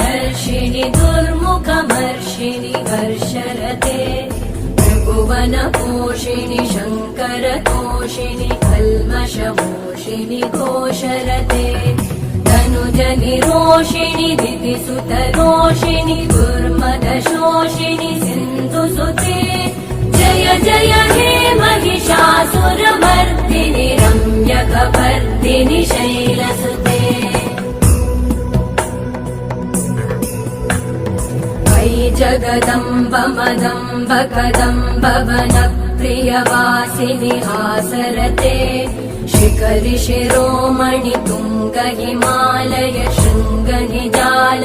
धर्षिणि दुर्मुखमर्षिणि वर्षरते त्रिभुवनपोषिणि शङ्करतोषिणि कल्मषमोषिणि घोषरते तनुजनिरोषिणि दितिसुतरोषिणि दुर्मदशोषिणि सिन्धुसुते जय जय हे महिषासुरमर्दिनि रम्यकपर्दिनि शैलसुते वै जगदम्ब मदम्ब कदम्ब वनप्रियवासिनि हासरते शिखरि शिरोमणि तुङ्ग हिमालय शृङ्ग निजाल